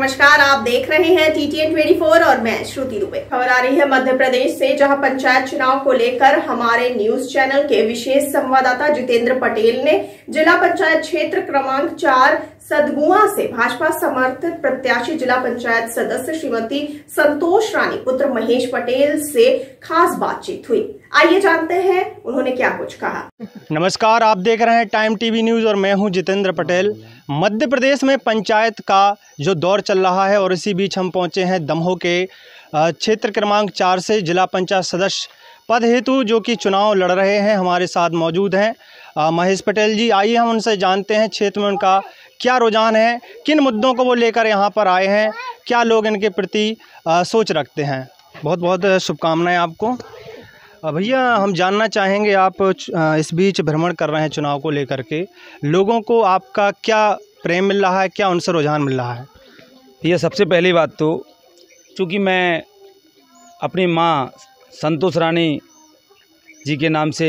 नमस्कार, आप देख रहे हैं TTN 24 और मैं श्रुति दुबे। खबर आ रही है मध्य प्रदेश से, जहां पंचायत चुनाव को लेकर हमारे न्यूज चैनल के विशेष संवाददाता जितेंद्र पटेल ने जिला पंचायत क्षेत्र क्रमांक 4 सदगुआ से भाजपा समर्थित प्रत्याशी जिला पंचायत सदस्य श्रीमती संतोष रानी पुत्र महेश पटेल से खास बातचीत हुई। आइए जानते हैं उन्होंने क्या कुछ कहा। नमस्कार, आप देख रहे हैं टाइम टीवी न्यूज़ और मैं हूं जितेंद्र पटेल। मध्य प्रदेश में पंचायत का जो दौर चल रहा है और इसी बीच हम पहुंचे हैं दमोह के क्षेत्र क्रमांक 4 से जिला पंचायत सदस्य पद हेतु जो कि चुनाव लड़ रहे हैं। हमारे साथ मौजूद हैं महेश पटेल जी। आइए हम उनसे जानते हैं क्षेत्र में उनका क्या रुझान है, किन मुद्दों को वो लेकर यहाँ पर आए हैं, क्या लोग इनके प्रति सोच रखते हैं। बहुत बहुत शुभकामनाएँ आपको। भैया, हम जानना चाहेंगे, आप इस बीच भ्रमण कर रहे हैं चुनाव को लेकर के, लोगों को आपका क्या प्रेम मिल रहा है, क्या उनसे रुझान मिल रहा है? ये सबसे पहली बात तो चूँकि मैं अपनी माँ संतोष रानी जी के नाम से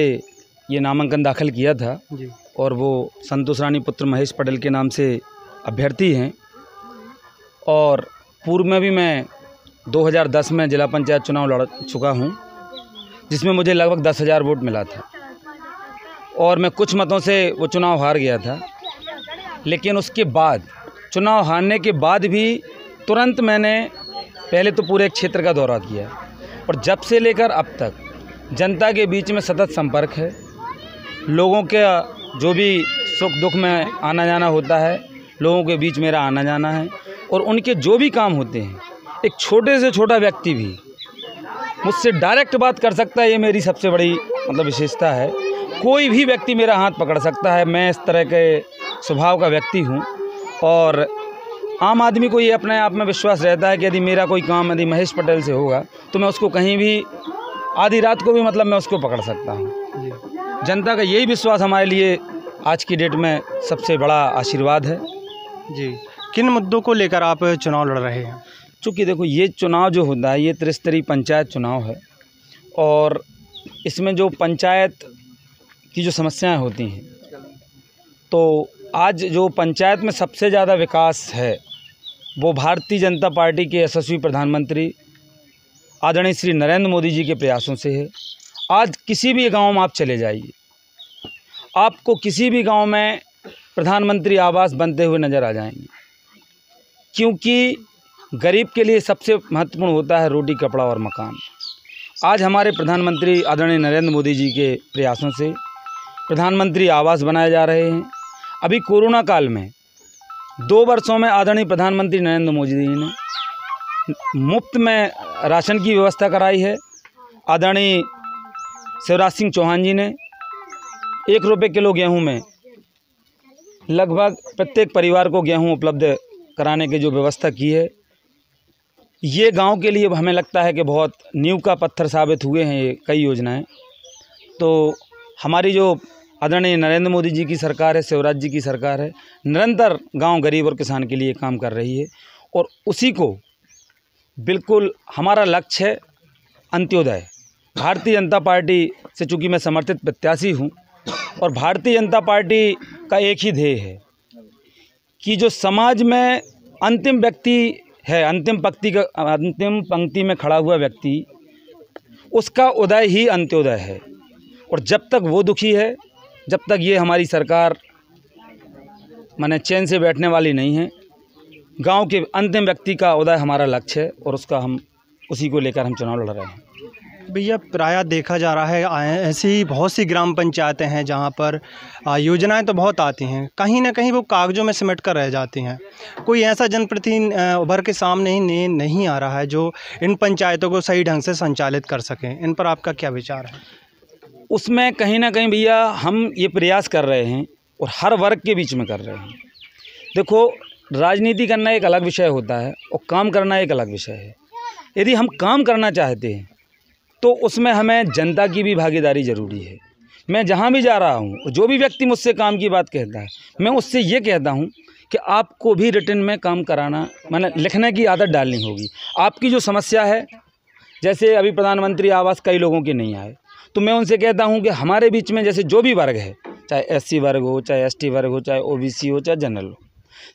ये नामांकन दाखिल किया था जी, और वो संतोष रानी पुत्र महेश पटेल के नाम से अभ्यर्थी हैं। और पूर्व में भी मैं 2010 में जिला पंचायत चुनाव लड़ चुका हूँ, जिसमें मुझे लगभग 10,000 वोट मिला था और मैं कुछ मतों से वो चुनाव हार गया था। लेकिन उसके बाद चुनाव हारने के बाद भी तुरंत मैंने पहले तो पूरे क्षेत्र का दौरा किया और जब से लेकर अब तक जनता के बीच में सतत संपर्क है। लोगों के जो भी सुख दुख में आना जाना होता है, लोगों के बीच मेरा आना जाना है और उनके जो भी काम होते हैं, एक छोटे से छोटा व्यक्ति भी मुझसे डायरेक्ट बात कर सकता है। ये मेरी सबसे बड़ी विशेषता है। कोई भी व्यक्ति मेरा हाथ पकड़ सकता है। मैं इस तरह के स्वभाव का व्यक्ति हूँ और आम आदमी को ये अपने आप में विश्वास रहता है कि यदि मेरा कोई काम यदि महेश पटेल से होगा तो मैं उसको कहीं भी आधी रात को भी मैं उसको पकड़ सकता हूँ। जनता का यही विश्वास हमारे लिए आज की डेट में सबसे बड़ा आशीर्वाद है जी। किन मुद्दों को लेकर आप चुनाव लड़ रहे हैं? चूँकि देखो, ये चुनाव जो होता है ये त्रिस्तरीय पंचायत चुनाव है और इसमें जो पंचायत की जो समस्याएं होती हैं, तो आज जो पंचायत में सबसे ज़्यादा विकास है वो भारतीय जनता पार्टी के यशस्वी प्रधानमंत्री आदरणीय श्री नरेंद्र मोदी जी के प्रयासों से है। आज किसी भी गांव में आप चले जाइए, आपको किसी भी गांव में प्रधानमंत्री आवास बनते हुए नज़र आ जाएंगे, क्योंकि गरीब के लिए सबसे महत्वपूर्ण होता है रोटी, कपड़ा और मकान। आज हमारे प्रधानमंत्री आदरणीय नरेंद्र मोदी जी के प्रयासों से प्रधानमंत्री आवास बनाए जा रहे हैं। अभी कोरोना काल में 2 वर्षों में आदरणीय प्रधानमंत्री नरेंद्र मोदी जी ने मुफ्त में राशन की व्यवस्था कराई है। आदरणीय शिवराज सिंह चौहान जी ने 1 रुपये किलो गेहूं में लगभग प्रत्येक परिवार को गेहूं उपलब्ध कराने की जो व्यवस्था की है, ये गांव के लिए हमें लगता है कि बहुत नींव का पत्थर साबित हुए हैं ये कई योजनाएं। तो हमारी जो आदरणीय नरेंद्र मोदी जी की सरकार है, शिवराज जी की सरकार है, निरंतर गांव गरीब और किसान के लिए काम कर रही है और उसी को बिल्कुल हमारा लक्ष्य है अंत्योदय। भारतीय जनता पार्टी से चूँकि मैं समर्थित प्रत्याशी हूँ और भारतीय जनता पार्टी का एक ही ध्येय है कि जो समाज में अंतिम व्यक्ति है, अंतिम पंक्ति में खड़ा हुआ व्यक्ति, उसका उदय ही अंत्योदय है। और जब तक वो दुखी है, जब तक ये हमारी सरकार चैन से बैठने वाली नहीं है। गांव के अंतिम व्यक्ति का उदय हमारा लक्ष्य है और उसी को लेकर हम चुनाव लड़ रहे हैं। भैया, प्रायः देखा जा रहा है ऐसी बहुत सी ग्राम पंचायतें हैं जहां पर योजनाएं तो बहुत आती हैं, कहीं ना कहीं वो कागजों में सिमट कर रह जाती हैं। कोई ऐसा जनप्रतिनिधि उभर के सामने ही नहीं आ रहा है जो इन पंचायतों को सही ढंग से संचालित कर सकें। इन पर आपका क्या विचार है? उसमें कहीं ना कहीं भैया हम ये प्रयास कर रहे हैं और हर वर्ग के बीच में कर रहे हैं। देखो, राजनीति करना एक अलग विषय होता है और काम करना एक अलग विषय है। यदि हम काम करना चाहते हैं तो उसमें हमें जनता की भी भागीदारी ज़रूरी है। मैं जहाँ भी जा रहा हूँ, जो भी व्यक्ति मुझसे काम की बात कहता है, मैं उससे ये कहता हूँ कि आपको भी रिटर्न में काम कराना, लिखने की आदत डालनी होगी। आपकी जो समस्या है, जैसे अभी प्रधानमंत्री आवास कई लोगों के नहीं आए, तो मैं उनसे कहता हूँ कि हमारे बीच में जैसे जो भी वर्ग है, चाहे SC वर्ग हो, चाहे ST वर्ग हो, चाहे OBC हो, चाहे जनरल हो,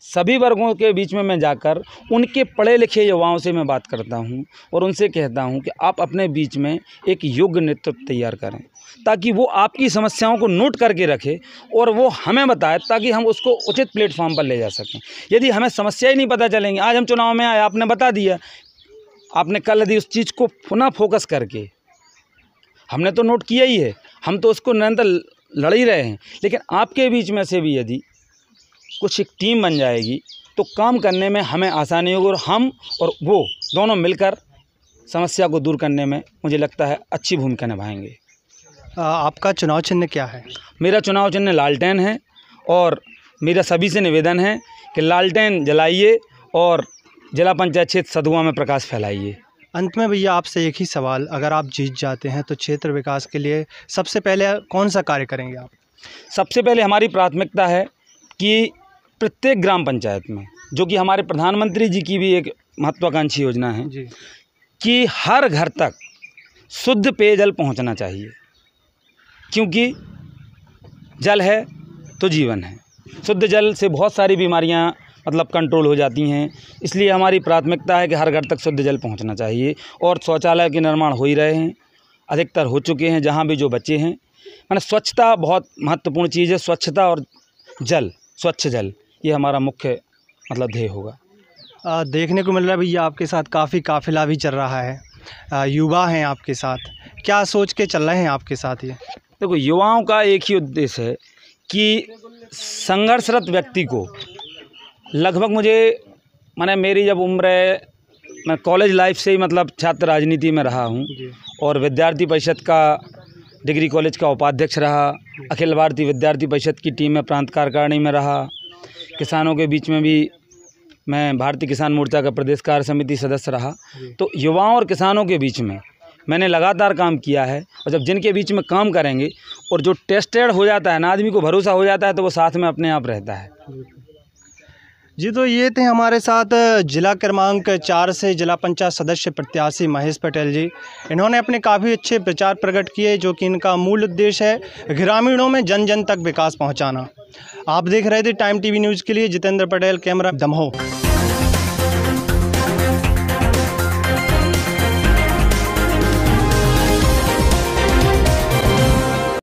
सभी वर्गों के बीच में मैं जाकर उनके पढ़े लिखे युवाओं से मैं बात करता हूं और उनसे कहता हूं कि आप अपने बीच में एक योग्य नेतृत्व तैयार करें, ताकि वो आपकी समस्याओं को नोट करके रखे और वो हमें बताए, ताकि हम उसको उचित प्लेटफॉर्म पर ले जा सकें। यदि हमें समस्या ही नहीं पता चलेंगी, आज हम चुनाव में आए, आपने बता दिया, आपने कल यदि उस चीज़ को पुनः फोकस करके, हमने तो नोट किया ही है, हम तो उसको निरंतर लड़ ही रहे हैं, लेकिन आपके बीच में से भी यदि कुछ एक टीम बन जाएगी तो काम करने में हमें आसानी होगी और हम और वो दोनों मिलकर समस्या को दूर करने में मुझे लगता है अच्छी भूमिका निभाएंगे। आपका चुनाव चिन्ह क्या है? मेरा चुनाव चिन्ह लालटेन है और मेरा सभी से निवेदन है कि लालटेन जलाइए और जिला पंचायत क्षेत्र सदुआ में प्रकाश फैलाइए। अंत में भैया आपसे एक ही सवाल, अगर आप जीत जाते हैं तो क्षेत्र विकास के लिए सबसे पहले कौन सा कार्य करेंगे आप? सबसे पहले हमारी प्राथमिकता है कि प्रत्येक ग्राम पंचायत में, जो कि हमारे प्रधानमंत्री जी की भी एक महत्वाकांक्षी योजना है जी, कि हर घर तक शुद्ध पेयजल पहुंचना चाहिए, क्योंकि जल है तो जीवन है। शुद्ध जल से बहुत सारी बीमारियां मतलब कंट्रोल हो जाती हैं, इसलिए हमारी प्राथमिकता है कि हर घर तक शुद्ध जल पहुंचना चाहिए। और शौचालय के निर्माण हो ही रहे हैं, अधिकतर हो चुके हैं, जहां भी जो बचे हैं। मैंने स्वच्छता बहुत महत्वपूर्ण चीज़ है, स्वच्छता और जल, स्वच्छ जल, ये हमारा मुख्य मतलब ध्येय होगा। देखने को मिल रहा है भैया आपके साथ काफ़ी काफिला भी चल रहा है, युवा हैं आपके साथ, क्या सोच के चल रहे हैं आपके साथ ये? देखो, युवाओं का एक ही उद्देश्य है कि संघर्षरत व्यक्ति को लगभग मैंने मेरी जब उम्र है, मैं कॉलेज लाइफ से ही मतलब छात्र राजनीति में रहा हूँ और विद्यार्थी परिषद का डिग्री कॉलेज का उपाध्यक्ष रहा, अखिल भारतीय विद्यार्थी परिषद की टीम में प्रांत कार्यकारिणी में रहा, किसानों के बीच में भी मैं भारतीय किसान मोर्चा का प्रदेश कार्य समिति सदस्य रहा। तो युवाओं और किसानों के बीच में मैंने लगातार काम किया है, और जब जिनके बीच में काम करेंगे और जो टेस्टेड हो जाता है ना, आदमी को भरोसा हो जाता है, तो वो साथ में अपने आप रहता है। जी, तो ये थे हमारे साथ जिला क्रमांक 4 से जिला पंचायत सदस्य प्रत्याशी महेश पटेल जी। इन्होंने अपने काफ़ी अच्छे विचार प्रकट किए, जो कि इनका मूल उद्देश्य है ग्रामीणों में जन जन तक विकास पहुंचाना। आप देख रहे थे टाइम टीवी न्यूज़ के लिए जितेंद्र पटेल, कैमरा दमोह।